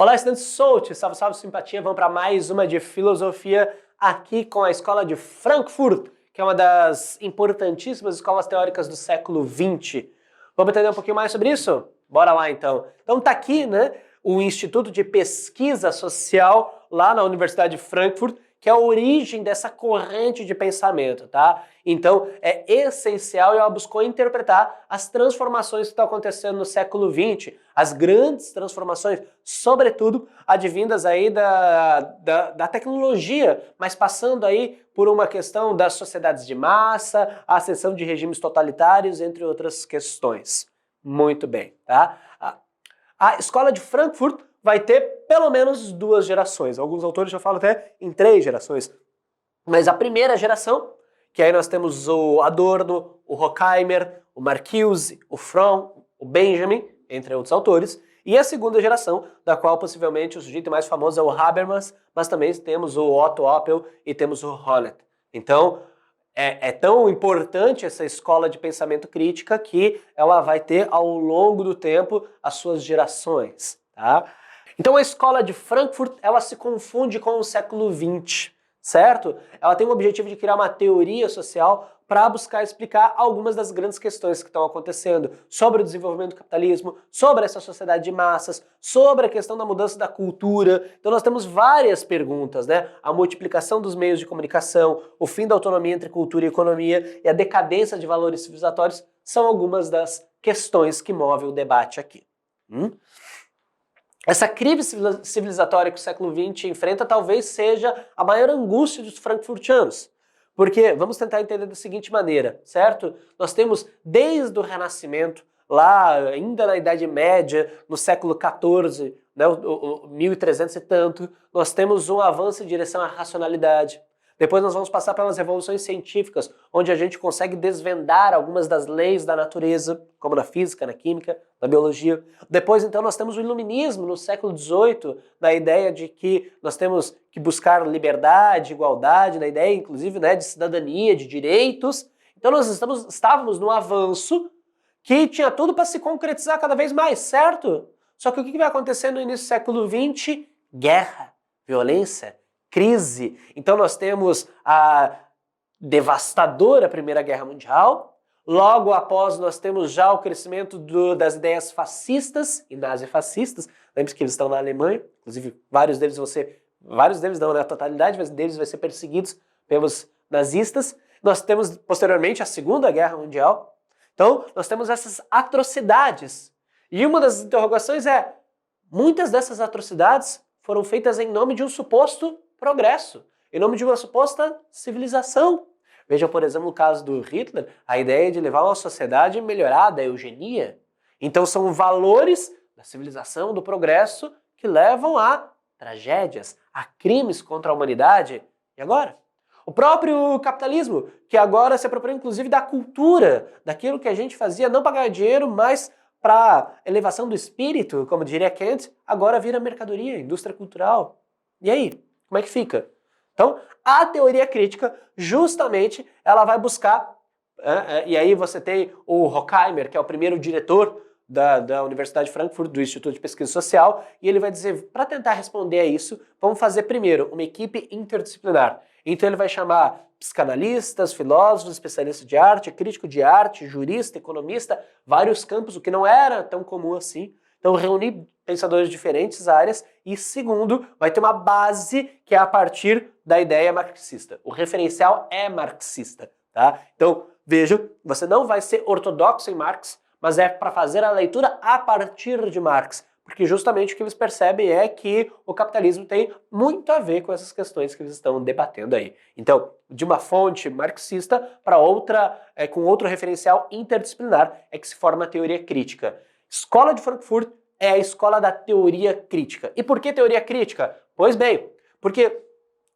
Olá, estudantes Solte, salve, salve, simpatia, vamos para mais uma de filosofia aqui com a Escola de Frankfurt, que é uma das importantíssimas escolas teóricas do século XX. Vamos entender um pouquinho mais sobre isso? Bora lá então. Então tá aqui, né, o Instituto de Pesquisa Social lá na Universidade de Frankfurt, que é a origem dessa corrente de pensamento, tá? Então é essencial e ela buscou interpretar as transformações que estão acontecendo no século XX, as grandes transformações, sobretudo advindas aí da tecnologia, mas passando aí por uma questão das sociedades de massa, a ascensão de regimes totalitários, entre outras questões. Muito bem, tá? A Escola de Frankfurt vai ter pelo menos 2 gerações. Alguns autores já falam até em 3 gerações. Mas a primeira geração, que aí nós temos o Adorno, o Horkheimer, o Marcuse, o Fromm, o Benjamin, entre outros autores, e a segunda geração, da qual possivelmente o sujeito mais famoso é o Habermas, mas também temos o Otto Oppel e temos o Honneth. Então, é tão importante essa escola de pensamento crítica que ela vai ter ao longo do tempo as suas gerações, tá? Então a escola de Frankfurt, ela se confunde com o século XX, certo? Ela tem o objetivo de criar uma teoria social para buscar explicar algumas das grandes questões que estão acontecendo sobre o desenvolvimento do capitalismo, sobre essa sociedade de massas, sobre a questão da mudança da cultura. Então nós temos várias perguntas, né? A multiplicação dos meios de comunicação, o fim da autonomia entre cultura e economia e a decadência de valores civilizatórios são algumas das questões que movem o debate aqui. Essa crise civilizatória que o século XX enfrenta talvez seja a maior angústia dos frankfurtianos. Porque, vamos tentar entender da seguinte maneira, certo? Nós temos desde o Renascimento, lá ainda na Idade Média, no século XIV, né, 1300 e tanto, nós temos um avanço em direção à racionalidade. Depois nós vamos passar pelas revoluções científicas, onde a gente consegue desvendar algumas das leis da natureza, como na física, na química, na biologia. Depois, então, nós temos o iluminismo no século XVIII, na ideia de que nós temos que buscar liberdade, igualdade, na ideia, inclusive, né, de cidadania, de direitos. Então nós estávamos num avanço que tinha tudo para se concretizar cada vez mais, certo? Só que o que vai acontecer no início do século XX? Guerra, violência, crise. Então nós temos a devastadora Primeira Guerra Mundial. Logo após nós temos já o crescimento das ideias fascistas e nazifascistas. Lembre-se que eles estão na Alemanha, inclusive vários deles não, né, a totalidade deles vai ser perseguidos pelos nazistas. Nós temos posteriormente a Segunda Guerra Mundial. Então nós temos essas atrocidades. E uma das interrogações é, muitas dessas atrocidades foram feitas em nome de um suposto progresso, em nome de uma suposta civilização. Veja, por exemplo, o caso do Hitler, a ideia de levar uma sociedade melhorada, a eugenia. Então são valores da civilização, do progresso, que levam a tragédias, a crimes contra a humanidade. E agora? O próprio capitalismo, que agora se apropria inclusive da cultura, daquilo que a gente fazia não para ganhar dinheiro, mas para elevação do espírito, como diria Kant, agora vira mercadoria, indústria cultural. E aí? Como é que fica? Então, a teoria crítica, justamente, ela vai buscar, e aí você tem o Horkheimer, que é o primeiro diretor da Universidade de Frankfurt, do Instituto de Pesquisa Social, e ele vai dizer, para tentar responder a isso, vamos fazer primeiro uma equipe interdisciplinar. Então ele vai chamar psicanalistas, filósofos, especialistas de arte, crítico de arte, jurista, economista, vários campos, o que não era tão comum assim. Então reunir pensadores de diferentes áreas e, segundo, vai ter uma base que é a partir da ideia marxista. O referencial é marxista, tá? Então, veja, você não vai ser ortodoxo em Marx, mas é para fazer a leitura a partir de Marx, porque justamente o que eles percebem é que o capitalismo tem muito a ver com essas questões que eles estão debatendo aí. Então, de uma fonte marxista para outra, com outro referencial interdisciplinar, é que se forma a teoria crítica. Escola de Frankfurt é a escola da teoria crítica. E por que teoria crítica? Pois bem, porque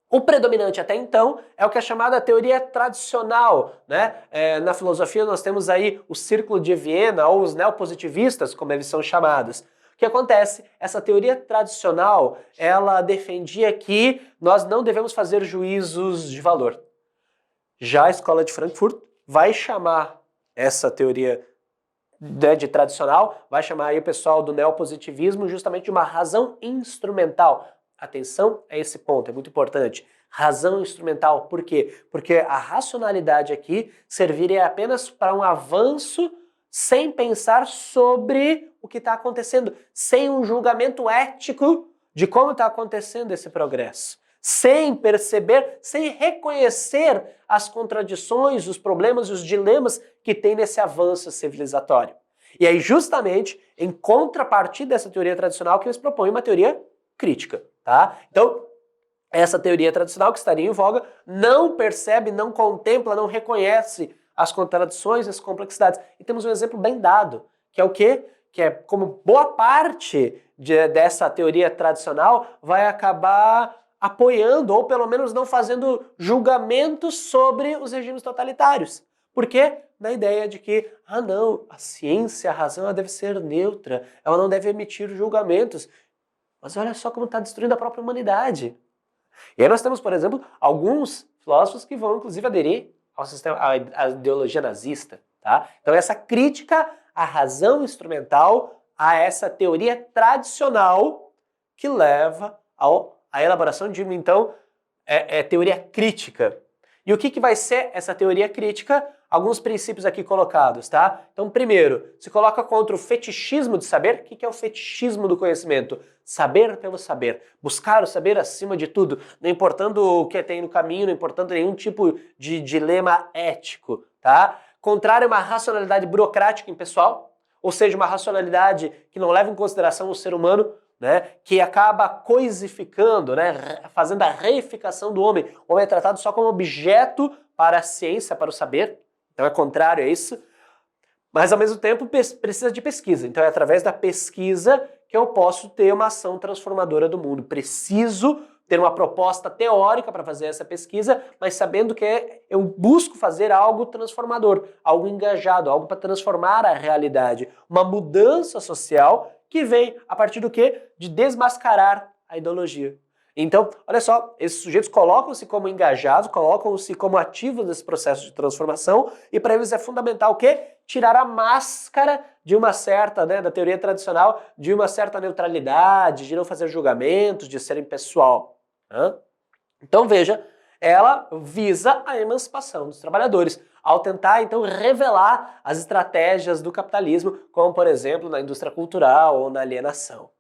o predominante até então é o que é chamada teoria tradicional, né? Na filosofia nós temos aí o Círculo de Viena, ou os neopositivistas, como eles são chamados. O que acontece? Essa teoria tradicional, ela defendia que nós não devemos fazer juízos de valor. Já a Escola de Frankfurt vai chamar essa teoria de tradicional, vai chamar aí o pessoal do neopositivismo justamente de uma razão instrumental. Atenção a esse ponto, é muito importante. Razão instrumental, por quê? Porque a racionalidade aqui serviria apenas para um avanço sem pensar sobre o que está acontecendo, sem um julgamento ético de como está acontecendo esse progresso, sem perceber, sem reconhecer as contradições, os problemas e os dilemas que tem nesse avanço civilizatório. E aí, justamente, em contrapartida dessa teoria tradicional, que eles propõem uma teoria crítica, tá? Então, essa teoria tradicional que estaria em voga não percebe, não contempla, não reconhece as contradições, as complexidades. E temos um exemplo bem dado, que é o quê? Que é como boa parte dessa teoria tradicional vai acabar apoiando, ou pelo menos não fazendo julgamentos sobre os regimes totalitários. Por quê? Na ideia de que, não, a ciência, a razão, ela deve ser neutra, ela não deve emitir julgamentos. Mas olha só como está destruindo a própria humanidade. E aí nós temos, por exemplo, alguns filósofos que vão, inclusive, aderir ao sistema, à ideologia nazista. Tá? Então essa crítica à razão instrumental, a essa teoria tradicional que leva à elaboração de uma, então, teoria crítica. E o que vai ser essa teoria crítica? Alguns princípios aqui colocados, tá? Então, primeiro, se coloca contra o fetichismo de saber. O que é o fetichismo do conhecimento? Saber pelo saber. Buscar o saber acima de tudo, não importando o que tem no caminho, não importando nenhum tipo de dilema ético, tá? Contrário a uma racionalidade burocrática impessoal, ou seja, uma racionalidade que não leva em consideração o ser humano, né, que acaba coisificando, né, fazendo a reificação do homem. O homem é tratado só como objeto para a ciência, para o saber. Então é contrário a isso. Mas ao mesmo tempo precisa de pesquisa. Então é através da pesquisa que eu posso ter uma ação transformadora do mundo. Preciso ter uma proposta teórica para fazer essa pesquisa, mas sabendo que eu busco fazer algo transformador, algo engajado, algo para transformar a realidade. Uma mudança social que vem a partir do quê? De desmascarar a ideologia. Então, olha só, esses sujeitos colocam-se como engajados, colocam-se como ativos nesse processo de transformação, e para eles é fundamental o quê? Tirar a máscara de uma certa, né, da teoria tradicional, de uma certa neutralidade, de não fazer julgamentos, de ser impessoal. Então veja, ela visa a emancipação dos trabalhadores, ao tentar então revelar as estratégias do capitalismo, como por exemplo na indústria cultural ou na alienação.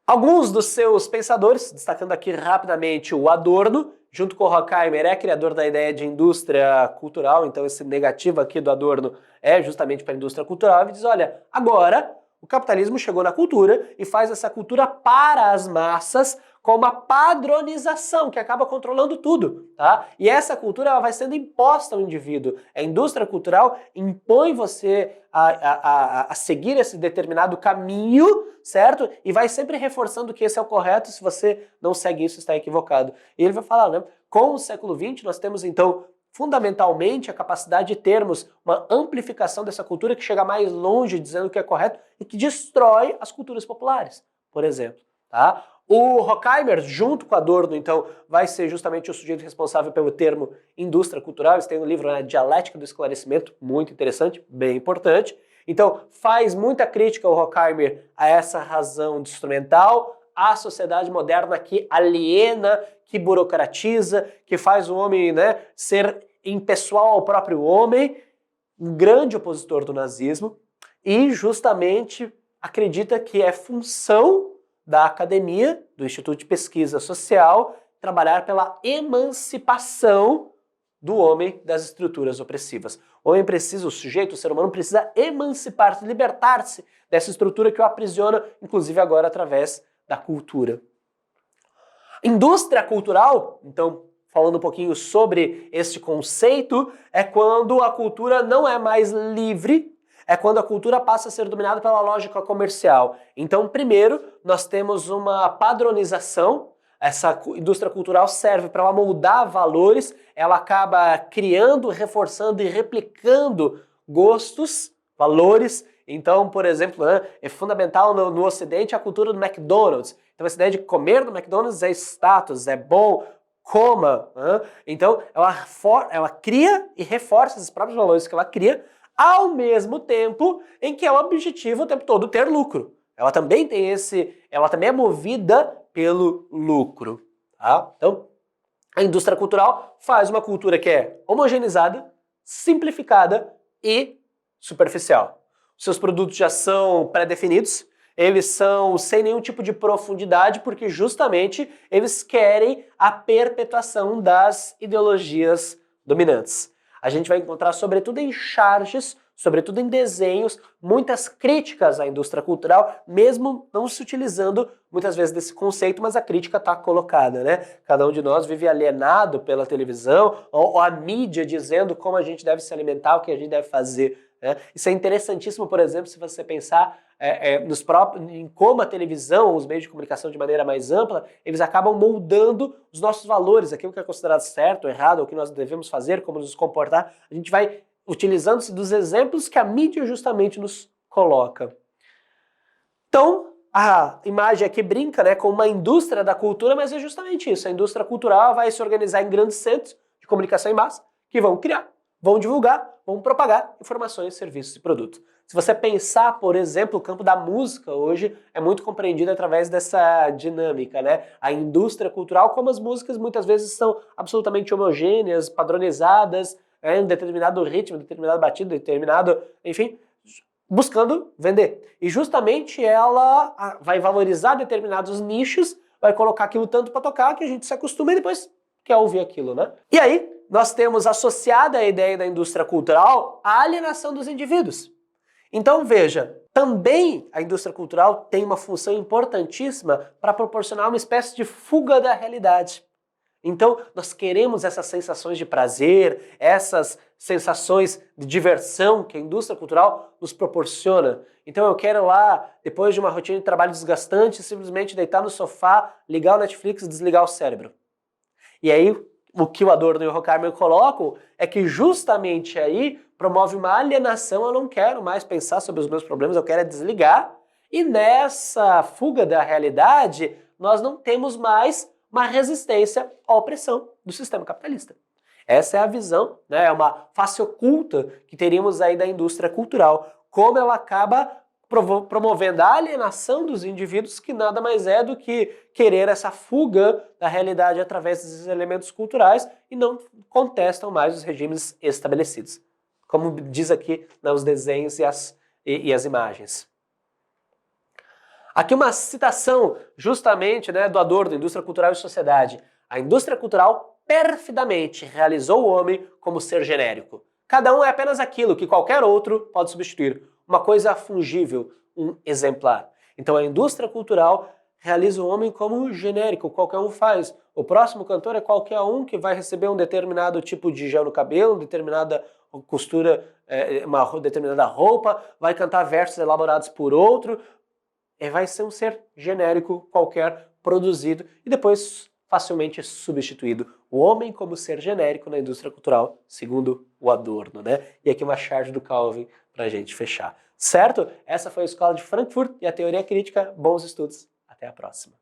Alguns dos seus pensadores, destacando aqui rapidamente o Adorno, junto com o Horkheimer, é criador da ideia de indústria cultural, então esse negativo aqui do Adorno é justamente para a indústria cultural, e diz, olha, agora o capitalismo chegou na cultura e faz essa cultura para as massas com uma padronização que acaba controlando tudo, tá? E essa cultura ela vai sendo imposta ao indivíduo. A indústria cultural impõe você a seguir esse determinado caminho, certo? E vai sempre reforçando que esse é o correto, se você não segue isso, está equivocado. E ele vai falar, né? Com o século XX nós temos então fundamentalmente a capacidade de termos uma amplificação dessa cultura que chega mais longe dizendo o que é correto e que destrói as culturas populares, por exemplo, tá? O Horkheimer, junto com Adorno, então, vai ser justamente o sujeito responsável pelo termo indústria cultural. Eles têm um livro, né, Dialética do Esclarecimento, muito interessante, bem importante. Então, faz muita crítica o Horkheimer a essa razão instrumental, à sociedade moderna que aliena, que burocratiza, que faz o homem, né, ser impessoal ao próprio homem, um grande opositor do nazismo, e justamente acredita que é função da academia, do Instituto de Pesquisa Social, trabalhar pela emancipação do homem das estruturas opressivas. O homem precisa, o sujeito, o ser humano precisa emancipar-se, libertar-se dessa estrutura que o aprisiona, inclusive agora através da cultura. Indústria cultural, então, falando um pouquinho sobre este conceito, é quando a cultura não é mais livre, é quando a cultura passa a ser dominada pela lógica comercial. Então, primeiro, nós temos uma padronização. Essa indústria cultural serve para ela moldar valores, ela acaba criando, reforçando e replicando gostos, valores. Então, por exemplo, é fundamental no Ocidente a cultura do McDonald's. Então, essa ideia de comer no McDonald's é status, é bom, coma. Então, ela cria e reforça esses próprios valores que ela cria, ao mesmo tempo em que é o objetivo o tempo todo ter lucro. Ela também tem ela também é movida pelo lucro, tá? Então, a indústria cultural faz uma cultura que é homogeneizada, simplificada e superficial. Seus produtos já são pré-definidos, eles são sem nenhum tipo de profundidade, porque justamente eles querem a perpetuação das ideologias dominantes. A gente vai encontrar, sobretudo em charges, sobretudo em desenhos, muitas críticas à indústria cultural, mesmo não se utilizando muitas vezes desse conceito, mas a crítica está colocada, né? Cada um de nós vive alienado pela televisão, ou a mídia dizendo como a gente deve se alimentar, o que a gente deve fazer. Né? Isso é interessantíssimo, por exemplo, se você pensar em como a televisão, os meios de comunicação de maneira mais ampla, eles acabam moldando os nossos valores, aquilo que é considerado certo, errado, o que nós devemos fazer, como nos comportar. A gente vai utilizando-se dos exemplos que a mídia justamente nos coloca. Então, a imagem aqui brinca, né, com uma indústria da cultura, mas é justamente isso. A indústria cultural vai se organizar em grandes centros de comunicação em massa que vão criar, vão divulgar, vão propagar informações, serviços e produtos. Se você pensar, por exemplo, o campo da música hoje é muito compreendido através dessa dinâmica, né? A indústria cultural, como as músicas muitas vezes são absolutamente homogêneas, padronizadas, em um determinado ritmo, determinado batido, determinado, enfim, buscando vender. E justamente ela vai valorizar determinados nichos, vai colocar aquilo tanto para tocar que a gente se acostuma e depois quer ouvir aquilo, né? E aí, nós temos associada a ideia da indústria cultural a alienação dos indivíduos. Então veja, também a indústria cultural tem uma função importantíssima para proporcionar uma espécie de fuga da realidade. Então, nós queremos essas sensações de prazer, essas sensações de diversão que a indústria cultural nos proporciona. Então eu quero lá, depois de uma rotina de trabalho desgastante, simplesmente deitar no sofá, ligar o Netflix e desligar o cérebro. E aí, o que o Adorno e o Horkheimer colocam é que justamente aí promove uma alienação, eu não quero mais pensar sobre os meus problemas, eu quero desligar. E nessa fuga da realidade, nós não temos mais uma resistência à opressão do sistema capitalista. Essa é a visão, né? É uma face oculta que teríamos aí da indústria cultural, como ela acaba promovendo a alienação dos indivíduos, que nada mais é do que querer essa fuga da realidade através desses elementos culturais e não contestam mais os regimes estabelecidos. Como diz aqui, né, os desenhos e as imagens. Aqui uma citação justamente, né, do Adorno, Indústria Cultural e Sociedade. A indústria cultural perfidamente realizou o homem como ser genérico. Cada um é apenas aquilo que qualquer outro pode substituir. Uma coisa fungível, um exemplar. Então a indústria cultural realiza o homem como genérico, qualquer um faz. O próximo cantor é qualquer um que vai receber um determinado tipo de gel no cabelo, determinada costura, uma determinada roupa, vai cantar versos elaborados por outro, vai ser um ser genérico qualquer, produzido e depois facilmente substituído. O homem como ser genérico na indústria cultural, segundo o Adorno, né? E aqui uma charge do Calvin para a gente fechar. Certo? Essa foi a Escola de Frankfurt e a Teoria Crítica. Bons estudos. Até a próxima.